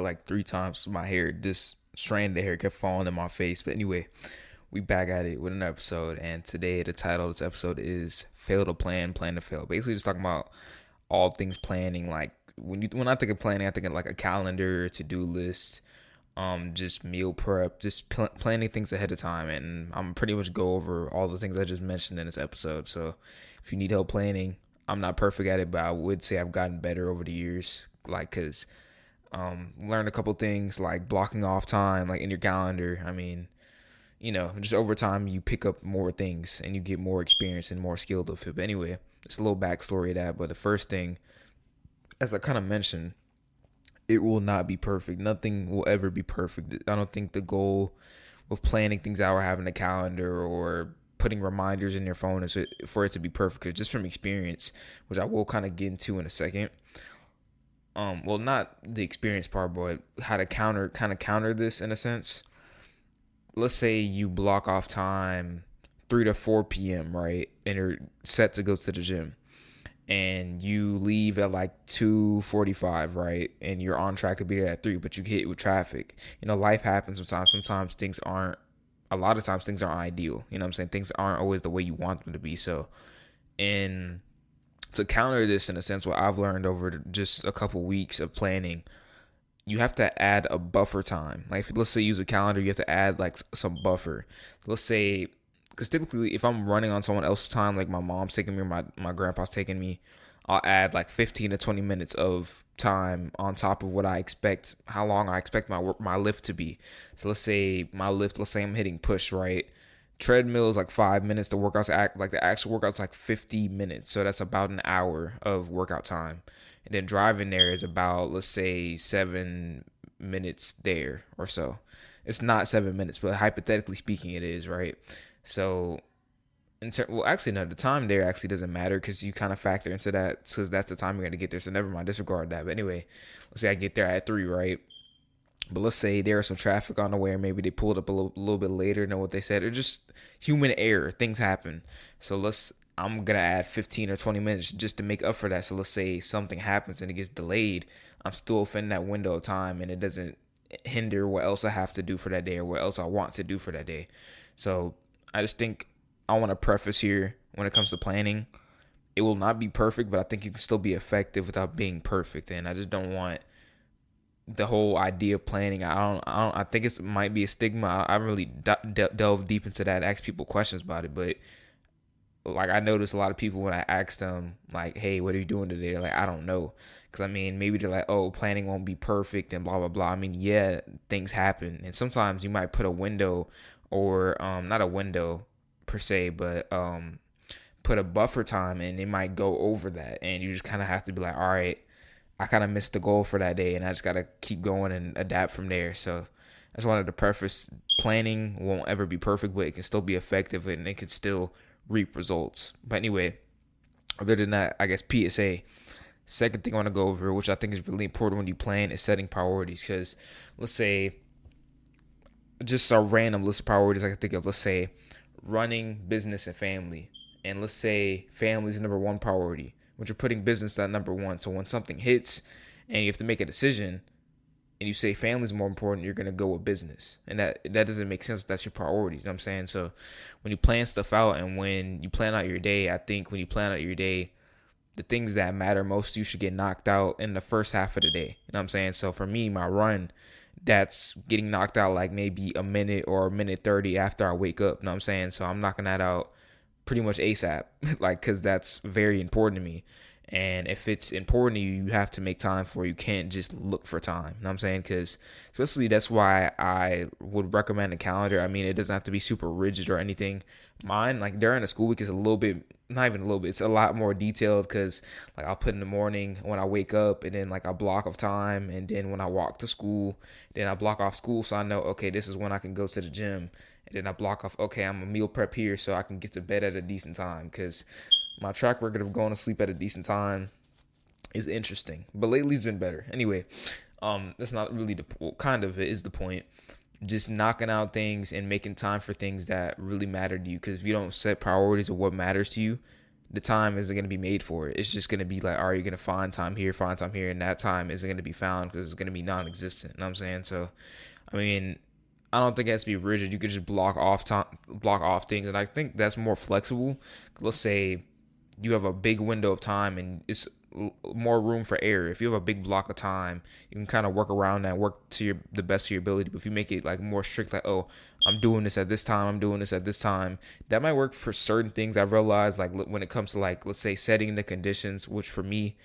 like 3 times. My hair, this strand of hair kept falling in my face. But anyway, we back at it with an episode. And today, the title of this episode is Fail to Plan, Plan to Fail. Basically, just talking about all things planning. Like, when I think of planning, I think of like a calendar, to-do list, just meal prep, just planning things ahead of time. And I'm pretty much go over all the things I just mentioned in this episode. So if you need help planning, I'm not perfect at it, but I would say I've gotten better over the years. Like, cause learned a couple things like blocking off time, like in your calendar. I mean, just over time you pick up more things and you get more experience and more skilled with it. But anyway, it's a little backstory of that. But the first thing, as I kind of mentioned, it will not be perfect. Nothing will ever be perfect. I don't think the goal of planning things out or having a calendar or putting reminders in your phone is for it to be perfect. 'Cause just from experience, which I will kind of get into in a second. Well, not the experience part, but how to counter this in a sense. Let's say you block off time 3 to 4 p.m., right? And you're set to go to the gym. And you leave at like 2:45, right? And you're on track to be there at 3, but you get hit with traffic. Life happens sometimes. A lot of times things aren't ideal. You know what I'm saying? Things aren't always the way you want them to be. So, and to counter this in a sense, what I've learned over just a couple weeks of planning, you have to add a buffer time. Like, let's say you use a calendar, you have to add like some buffer. So let's say, because typically if I'm running on someone else's time, like my mom's taking me or my grandpa's taking me, I'll add like 15 to 20 minutes of time on top of what I expect, how long I expect my lift to be. So let's say I'm hitting push, right? Treadmill is like 5 minutes. The actual workout's like 50 minutes. So that's about an hour of workout time. And then driving there is about, let's say, 7 minutes there or so. It's not 7 minutes, but hypothetically speaking, it is, right? So, actually, no, the time there actually doesn't matter because you kind of factor into that because that's the time you're going to get there. So never mind, disregard that. But anyway, let's say I get there at 3, right? But let's say there was some traffic on the way, or maybe they pulled up a little bit later than what they said, or just human error. Things happen. So I'm gonna add 15 or 20 minutes just to make up for that. So let's say something happens and it gets delayed. I'm still within that window of time, and it doesn't hinder what else I have to do for that day or what else I want to do for that day. So I just think I want to preface here when it comes to planning, it will not be perfect, but I think you can still be effective without being perfect. And I just don't want the whole idea of planning. I think it might be a stigma. I haven't really delve deep into that, ask people questions about it, but like I notice a lot of people when I ask them like, "Hey, what are you doing today?" They're like, "I don't know," because I mean, maybe they're like, "Oh, planning won't be perfect," and blah blah blah. I mean, yeah, things happen, and sometimes you might put a window, or not a window per se, but put a buffer time, and it might go over that, and you just kind of have to be like, "All right, I kind of missed the goal for that day, and I just got to keep going and adapt from there." So I just wanted to preface, planning won't ever be perfect, but it can still be effective and it can still reap results. But anyway, other than that, I guess PSA. Second thing I want to go over, which I think is really important when you plan, is setting priorities. Because let's say, just a random list of priorities I can think of, let's say running business and family. And let's say family is number one priority, but you're putting business at number one. So when something hits and you have to make a decision and you say family is more important, you're going to go with business. And that doesn't make sense if that's your priorities. You know what I'm saying? So when you plan stuff out and when you plan out your day, I think when you plan out your day, the things that matter most to you should get knocked out in the first half of the day. You know what I'm saying? So for me, my run, that's getting knocked out like maybe a minute or a minute 30 after I wake up. You know what I'm saying? So I'm knocking that out pretty much ASAP, like, because that's very important to me. And if it's important to you, you have to make time for it. You can't just look for time. You know what I'm saying? Because especially that's why I would recommend a calendar. I mean, it doesn't have to be super rigid or anything. Mine, like during the school week, is a little bit, not even a little bit, it's a lot more detailed because like I'll put in the morning when I wake up, and then like I block off time, and then when I walk to school, then I block off school so I know, okay, this is when I can go to the gym. And then I block off, okay, I'm a meal prep here so I can get to bed at a decent time, because my track record of going to sleep at a decent time is interesting. But lately it's been better. Anyway, that's not really kind of it is the point. Just knocking out things and making time for things that really matter to you. Because if you don't set priorities of what matters to you, the time isn't going to be made for it. It's just going to be like, are you going to find time here, and that time isn't going to be found because it's going to be non-existent. You know what I'm saying? So, I mean, I don't think it has to be rigid. You could just block off things, and I think that's more flexible. Let's say you have a big window of time and it's more room for error. If you have a big block of time, you can kind of work around that, work to the best of your ability. But if you make it like more strict, like, oh, I'm doing this at this time, I'm doing this at this time, that might work for certain things. I've realized, like, when it comes to, like, let's say setting the conditions, which for me,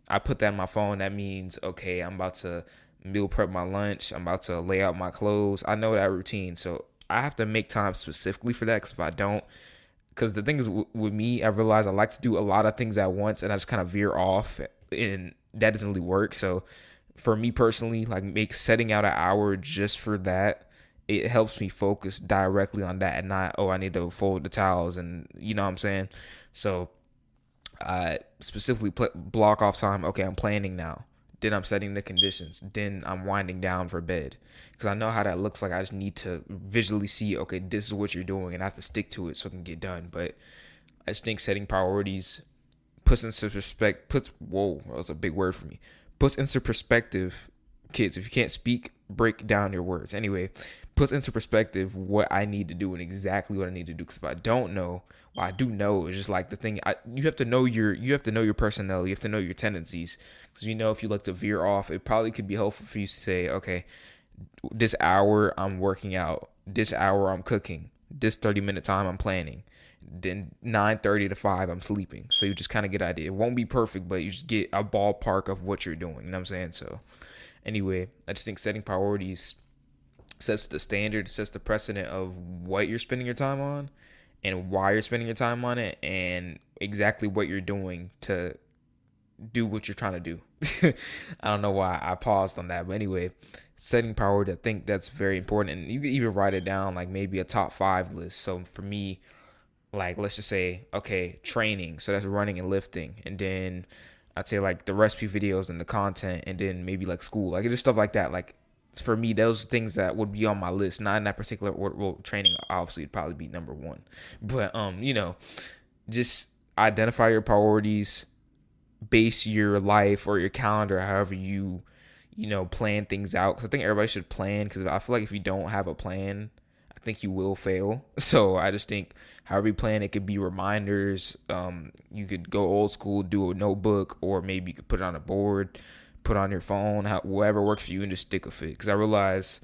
I put that in my phone. That means, okay, I'm about to meal prep my lunch, I'm about to lay out my clothes. I know that routine, so I have to make time specifically for that, because if I don't, because the thing is, with me, I realize I like to do a lot of things at once, and I just kind of veer off, and that doesn't really work. So for me personally, like, setting out an hour just for that, it helps me focus directly on that, and not, oh, I need to fold the towels, and you know what I'm saying. So I specifically block off time. Okay, I'm planning now. Then I'm setting the conditions. Then I'm winding down for bed. Because I know how that looks like. I just need to visually see, okay, this is what you're doing, and I have to stick to it so it can get done. But I just think setting priorities puts into perspective, whoa, that was a big word for me. Puts into perspective, kids, if you can't speak, break down your words. Anyway, puts into perspective what I need to do and exactly what I need to do. Because if I don't know, well, I do know. It's just like the thing. You have to know your personnel. You have to know your tendencies. Because if you like to veer off, it probably could be helpful for you to say, okay, this hour I'm working out. This hour I'm cooking. This 30-minute time I'm planning. Then 9:30 to 5 I'm sleeping. So you just kind of get an idea. It won't be perfect, but you just get a ballpark of what you're doing. You know what I'm saying? So anyway, I just think setting priorities sets the standard, sets the precedent of what you're spending your time on and why you're spending your time on it, and exactly what you're doing to do what you're trying to do. I don't know why I paused on that, but anyway, setting priority, I think that's very important. And you can even write it down, like maybe a top 5 list. So for me, like, let's just say, okay, training, so that's running and lifting, and then I'd say like the recipe videos and the content, and then maybe like school, like just stuff like that. Like, for me, those are things that would be on my list, not in that particular order. Well, training obviously would probably be number 1, but just identify your priorities, base your life or your calendar however you plan things out. Because I think everybody should plan, because I feel like if you don't have a plan, I think you will fail. So I just think however you plan, it could be reminders. You could go old school, do a notebook, or maybe you could put it on a board, put on your phone, whatever works for you, and just stick with it. Because I realize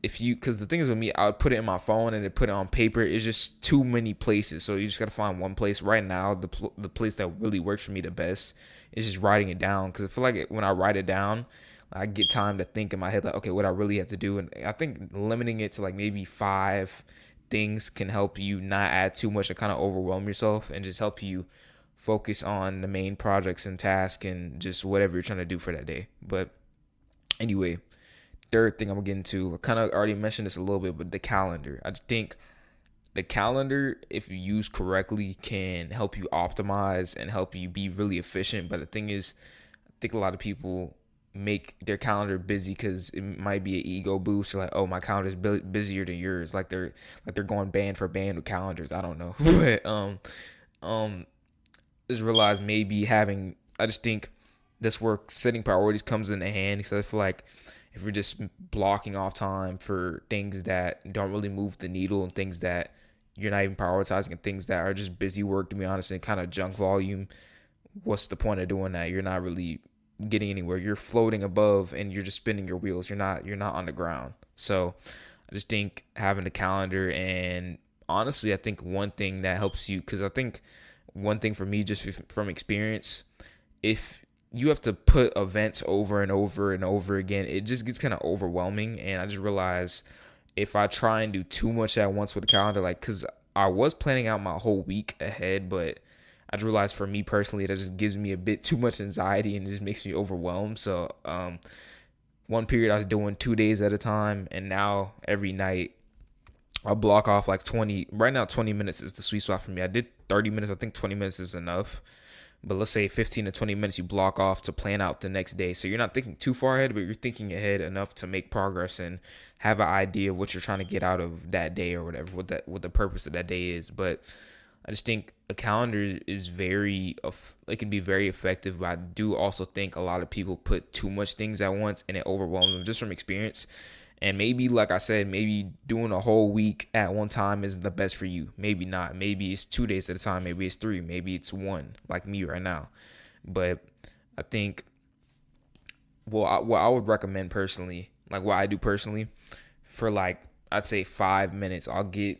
because the thing is with me, I would put it in my phone and then put it on paper. It's just too many places. So you just got to find one place. Right now, the place that really works for me the best is just writing it down. Because I feel like when I write it down, I get time to think in my head, like, okay, what I really have to do. And I think limiting it to like maybe 5 things can help you not add too much and kind of overwhelm yourself, and just help you focus on the main projects and tasks and just whatever you're trying to do for that day. But anyway, third thing I'm gonna get into, I kind of already mentioned this a little bit, but the calendar. I just think the calendar, if you use correctly, can help you optimize and help you be really efficient. But the thing is, I think a lot of people make their calendar busy because it might be an ego boost. Like, oh, my calendar is busier than yours. Like they're going band for band with calendars. I don't know, but just realize maybe I just think that's where setting priorities comes into hand. Because I feel like if you're just blocking off time for things that don't really move the needle, and things that you're not even prioritizing, and things that are just busy work, to be honest, and kind of junk volume, what's the point of doing that? You're not really getting anywhere. You're floating above and you're just spinning your wheels. You're not on the ground. So I just think having a calendar, and honestly, I think one thing that helps you, because I think one thing for me, just from experience, if you have to put events over and over and over again, it just gets kind of overwhelming. And I just realized if I try and do too much at once with the calendar, like, because I was planning out my whole week ahead, but I just realized for me personally, that just gives me a bit too much anxiety and it just makes me overwhelmed. So one period I was doing 2 days at a time, and now every night I'll block off like 20. Right now, 20 minutes is the sweet spot for me. I did 30 minutes. I think 20 minutes is enough. But let's say 15 to 20 minutes you block off to plan out the next day. So you're not thinking too far ahead, but you're thinking ahead enough to make progress and have an idea of what you're trying to get out of that day, or whatever, what the purpose of that day is. But I just think a calendar is it can be very effective, but I do also think a lot of people put too much things at once and it overwhelms them just from experience. And maybe, like I said, maybe doing a whole week at one time isn't the best for you. Maybe not. Maybe it's 2 days at a time. Maybe it's three. Maybe it's one, like me right now. But I think, what I would recommend personally, like what I do personally, for like, I'd say 5 minutes, I'll get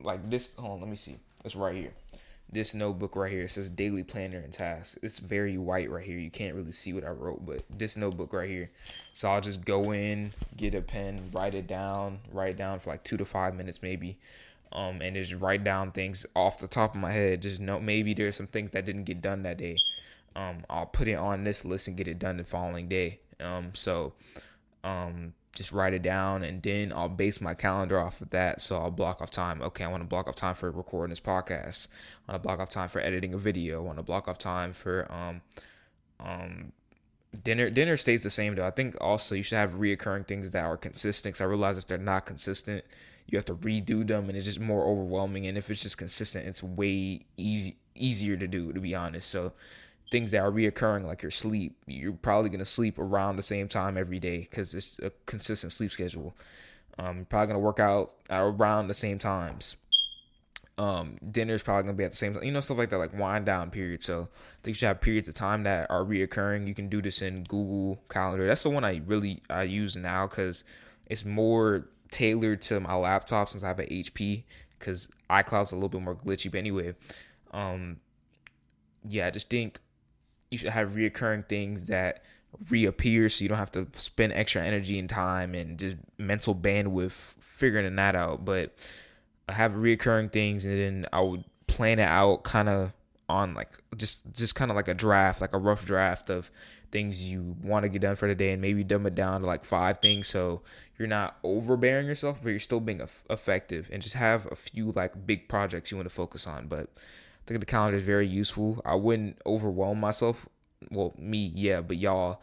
like this. Hold on, let me see. It's right here. This notebook right here, it says daily planner and tasks. It's very white right here. You can't really see what I wrote, but this notebook right here. So I'll just go in, get a pen, write it down for like 2 to 5 minutes maybe. And just write down things off the top of my head. Just know maybe there's some things that didn't get done that day. I'll put it on this list and get it done the following day. Just write it down, and then I'll base my calendar off of that. So I'll block off time. Okay, I want to block off time for recording this podcast. I want to block off time for editing a video. I want to block off time for dinner. Dinner stays the same though. I think also you should have reoccurring things that are consistent. Cause I realize if they're not consistent, you have to redo them, and it's just more overwhelming. And if it's just consistent, it's way easier to do, to be honest. So things that are reoccurring, like your sleep, you're probably going to sleep around the same time every day because it's a consistent sleep schedule. You're probably going to work out around the same times. Dinner's probably going to be at the same time, stuff like that, like wind down period. So I think you should have periods of time that are reoccurring. You can do this in Google Calendar. That's the one I use now because it's more tailored to my laptop since I have an HP, because iCloud's a little bit more glitchy. But anyway, I just think you should have reoccurring things that reappear, so you don't have to spend extra energy and time and just mental bandwidth figuring that out. But I have reoccurring things, and then I would plan it out kind of on like just kind of like a draft, like a rough draft of things you want to get done for the day, and maybe dumb it down to like 5 things, so you're not overbearing yourself, but you're still being effective, and just have a few like big projects you want to focus on. But I think the calendar is very useful. I wouldn't overwhelm myself. Well, me, yeah, but y'all,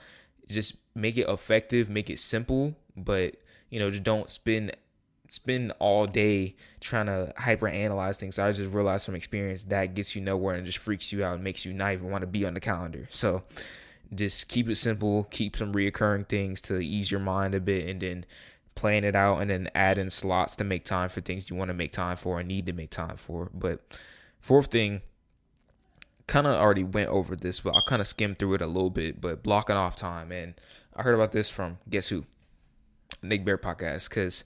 just make it effective, make it simple, but just don't spend all day trying to hyper analyze things. So I just realized from experience that gets you nowhere and just freaks you out and makes you not even want to be on the calendar. So just keep it simple, keep some reoccurring things to ease your mind a bit, and then plan it out, and then add in slots to make time for things you want to make time for and need to make time for. But fourth thing, kind of already went over this, but I'll kind of skim through it a little bit. But blocking off time, and I heard about this from guess who, Nick Bear podcast, because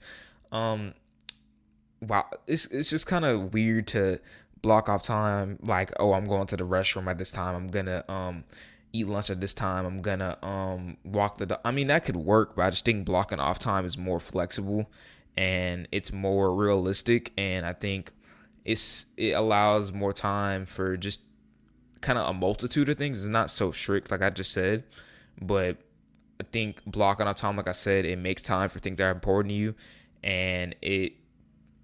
wow, it's just kind of weird to block off time, like, oh, I'm going to the restroom at this time, I'm gonna eat lunch at this time, I'm gonna walk the dog. I mean, that could work, but I just think blocking off time is more flexible and it's more realistic, and I think it allows more time for just kind of a multitude of things. It's not so strict, like I just said, but I think blocking off time, like I said, it makes time for things that are important to you, and it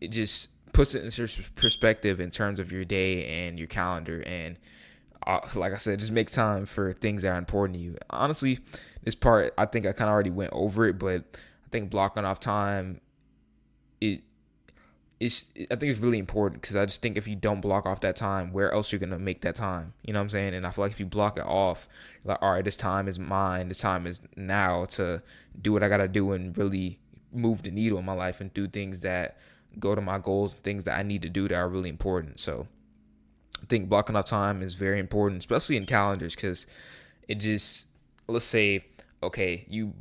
just puts it in perspective in terms of your day and your calendar, and like I said, just make time for things that are important to you. Honestly, this part, I think I kind of already went over it, but I think blocking off time, I think it's really important, because I just think if you don't block off that time, where else you're gonna make that time? You know what I'm saying? And I feel like if you block it off, like, all right, this time is mine. This time is now to do what I gotta do and really move the needle in my life and do things that go to my goals, things that I need to do that are really important. So I think blocking off time is very important, especially in calendars, because it just, let's say, okay, you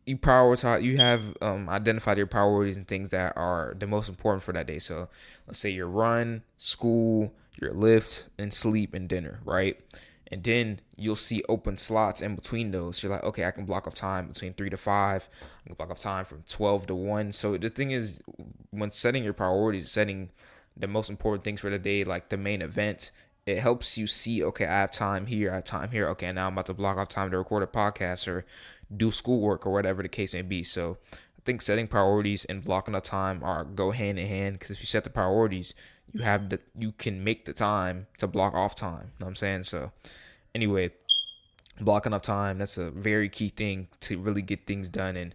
prioritize, you have identified your priorities and things that are the most important for that day. So let's say your run, school, your lift, and sleep and dinner, right? And then you'll see open slots in between those. You're like, okay, I can block off time between 3 to 5. I can block off time from 12 to 1. So the thing is, when setting your priorities, setting the most important things for the day, like the main events, it helps you see, okay, I have time here, I have time here. Okay, now I'm about to block off time to record a podcast or do schoolwork or whatever the case may be. So I think setting priorities and blocking off time go hand in hand, because if you set the priorities, you can make the time to block off time. You know what I'm saying? So anyway, blocking off time, that's a very key thing to really get things done, and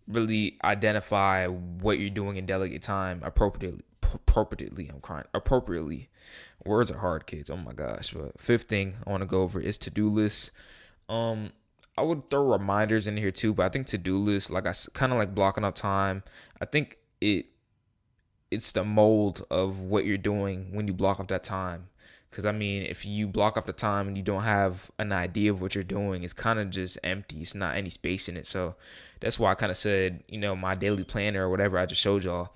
really identify what you're doing and delegate time appropriately. appropriately. I'm crying appropriately. Words are hard, kids. Oh my gosh. But fifth thing I want to go over is to-do lists. Um, I would throw reminders in here too, but I think to-do lists, like I kind of like blocking up time. I think it's the mold of what you're doing when you block off that time. Because I mean, if you block off the time and you don't have an idea of what you're doing, it's kind of just empty. It's not any space in it. So that's why I kind of said, my daily planner or whatever I just showed y'all,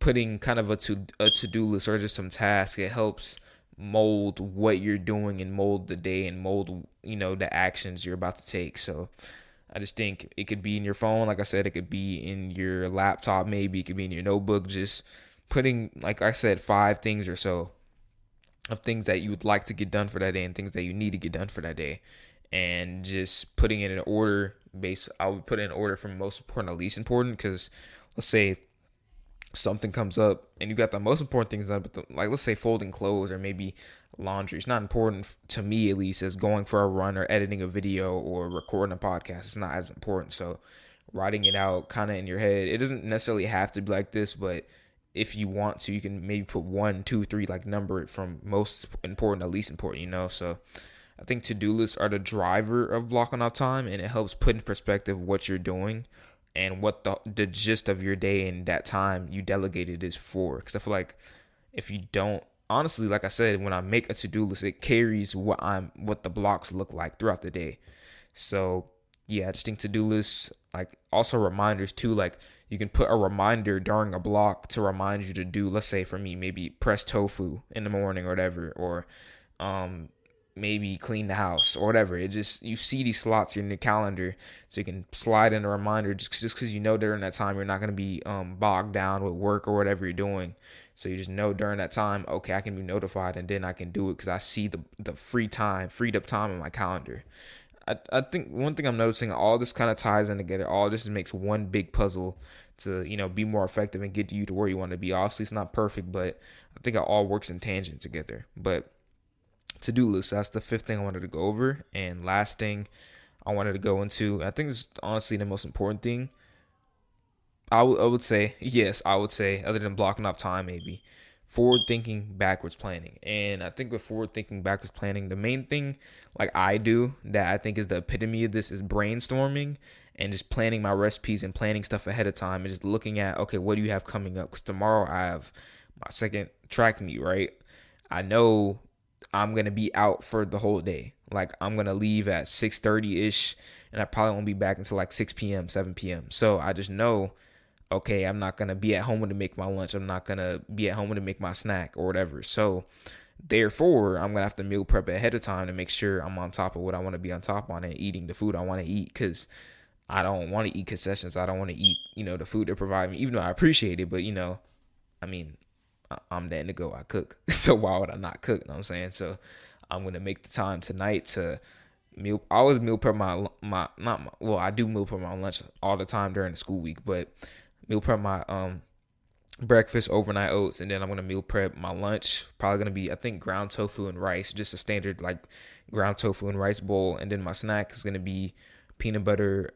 putting kind of a to-do list or just some tasks, it helps mold what you're doing and mold the day and mold, the actions you're about to take. So I just think it could be in your phone. Like I said, it could be in your laptop, maybe it could be in your notebook, just putting, like I said, 5 things or so of things that you would like to get done for that day and things that you need to get done for that day, and just putting it in order. I would put it in order from most important to least important, because let's say something comes up and you got the most important things done, but like let's say folding clothes or maybe laundry, it's not important to me, at least, as going for a run or editing a video or recording a podcast. It's not as important. So writing it out kind of in your head, it doesn't necessarily have to be like this, but if you want to, you can maybe put 1, 2, 3, like number it from most important to least important. So I think to-do lists are the driver of blocking out time, and it helps put in perspective what you're doing and what the gist of your day and that time you delegated is for. Because I feel like if you don't, honestly, like I said, when I make a to-do list, it carries what the blocks look like throughout the day. So yeah, I just think to-do lists, like also reminders too, like you can put a reminder during a block to remind you to do, let's say for me, maybe press tofu in the morning or whatever, or maybe clean the house or whatever. It just, you see these slots in the calendar, so you can slide in a reminder just because during that time you're not going to be bogged down with work or whatever you're doing. So you just know during that time, okay, I can be notified and then I can do it because I see the freed up time in my calendar. I think one thing I'm noticing, all this kind of ties in together. All this makes one big puzzle to, be more effective and get you to where you want to be. Obviously, it's not perfect, but I think it all works in tangent together. But to-do list, that's the 5th thing I wanted to go over. And last thing I wanted to go into, I think it's honestly the most important thing. I would say, other than blocking off time, maybe forward thinking, backwards planning. And I think with forward thinking, backwards planning, the main thing like I do that I think is the epitome of this is brainstorming and just planning my recipes and planning stuff ahead of time and just looking at, okay, what do you have coming up? Because tomorrow I have my second track meet, right? I know I'm going to be out for the whole day. Like I'm going to leave at 6:30-ish and I probably won't be back until like 6 p.m., 7 p.m. So I just know, okay, I'm not going to be at home to make my lunch. I'm not going to be at home to make my snack or whatever. So therefore, I'm going to have to meal prep ahead of time to make sure I'm on top of what I want to be on top on and eating the food I want to eat, because I don't want to eat concessions. I don't want to eat, the food they provide me, even though I appreciate it. But, I mean, I'm that nigga, I cook. So why would I not cook? You know what I'm saying? So I'm going to make the time tonight to I always meal prep I do meal prep my lunch all the time during the school week, but meal prep my breakfast, overnight oats, and then I'm gonna meal prep my lunch. Probably gonna be, I think, ground tofu and rice, just a standard like ground tofu and rice bowl. And then my snack is gonna be peanut butter,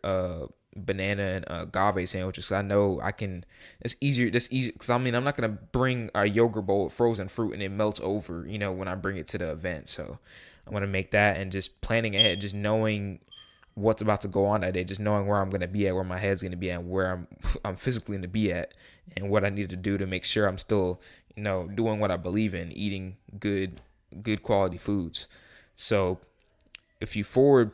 banana, and agave sandwiches. So I know I can. It's easier. That's easy because I'm not gonna bring a yogurt bowl with frozen fruit and it melts over. When I bring it to the event. So I'm gonna make that, and just planning ahead, just knowing what's about to go on that day, just knowing where I'm going to be at, where my head's going to be at, where I'm physically going to be at, and what I need to do to make sure I'm still, doing what I believe in, eating good quality foods. So if you forward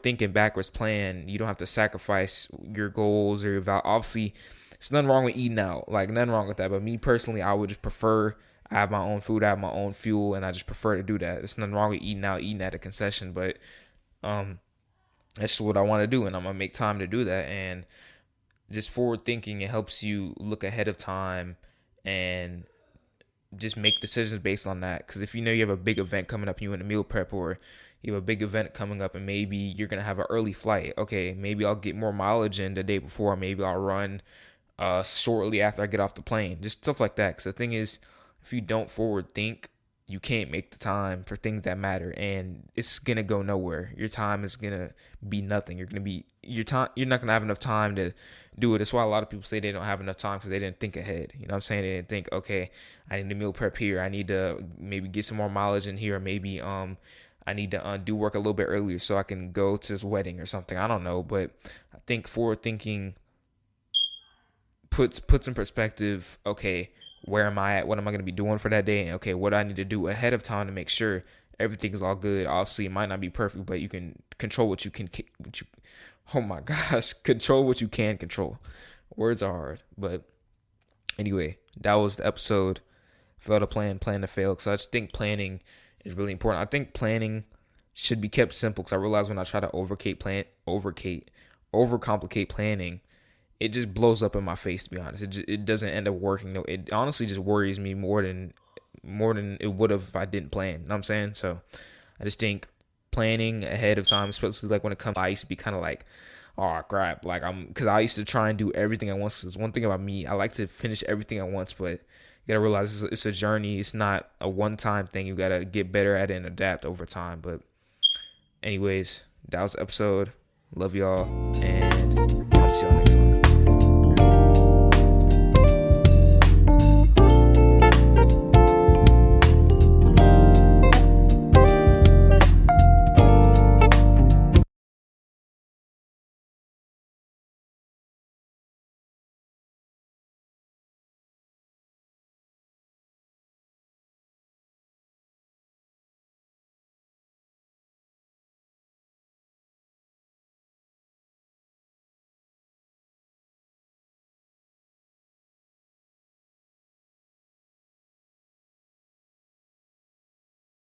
thinking, backwards plan, you don't have to sacrifice your goals or your value. Obviously, there's nothing wrong with eating out, like nothing wrong with that. But me personally, I would just prefer, I have my own food, I have my own fuel, and I just prefer to do that. There's nothing wrong with eating out, eating at a concession, but that's just what I want to do, and I'm going to make time to do that. And just forward thinking, it helps you look ahead of time and just make decisions based on that. Because if you have a big event coming up, you in a meal prep, or you have a big event coming up and maybe you're going to have an early flight. Okay, maybe I'll get more mileage in the day before. Maybe I'll run shortly after I get off the plane. Just stuff like that. Because the thing is, if you don't forward think, you can't make the time for things that matter, and it's gonna go nowhere. Your time is gonna be nothing. You're not gonna have enough time to do it. That's why a lot of people say they don't have enough time because they didn't think ahead. You know what I'm saying? They didn't think, okay, I need to meal prep here. I need to maybe get some more mileage in here. Or maybe I need to do work a little bit earlier so I can go to this wedding or something. I don't know, but I think forward thinking puts in perspective, okay, where am I at? What am I going to be doing for that day? And okay, what do I need to do ahead of time to make sure everything is all good? Obviously, it might not be perfect, but you can control what you can. Oh my gosh, control what you can control. Words are hard, but anyway, that was the episode. Fail to plan, plan to fail. Because I just think planning is really important. I think planning should be kept simple. Because I realize when I try to overcomplicate planning, it just blows up in my face. To be honest, it doesn't end up working. No, it honestly just worries me more than it would have if I didn't plan. You know what I'm saying? So I just think planning ahead of time, especially like when it comes to, I used to be kind of like, oh crap, like because I used to try and do everything at once. Because one thing about me, I like to finish everything at once, but you gotta realize it's a journey. It's not a one-time thing. You gotta get better at it and adapt over time. But anyways, that was the episode. Love y'all, and I'll see y'all next time.